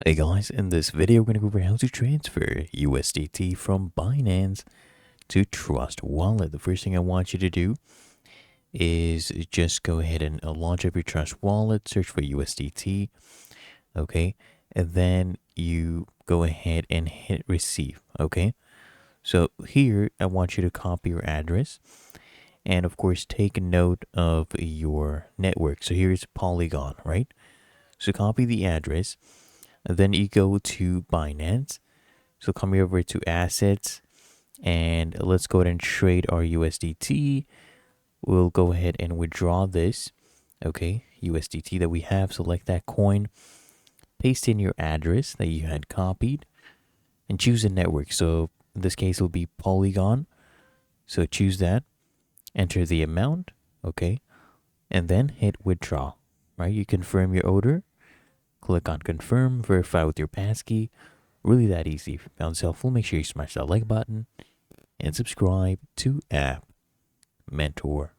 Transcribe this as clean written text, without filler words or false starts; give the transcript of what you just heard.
Hey guys, in this video we're going to go over how to transfer USDT from Binance to Trust Wallet. The first thing I want you to do is just go ahead and launch up your Trust Wallet, search for USDT, okay? And then you go ahead and hit receive, okay? So here I want you to copy your address and of course take note of your network. So here's Polygon, right? So copy the address. And then you go to Binance. So come here over to assets and let's go ahead and trade our USDT. We'll go ahead and withdraw this. Okay, USDT that we have. Select that coin, paste in your address that you had copied, and choose a network. So in this case, it'll be Polygon. So choose that, enter the amount, okay, and then hit withdraw. Right, you confirm your order. Click on confirm, verify with your passkey. Really that easy. If you found this helpful, make sure you smash that like button and subscribe to App Mentor.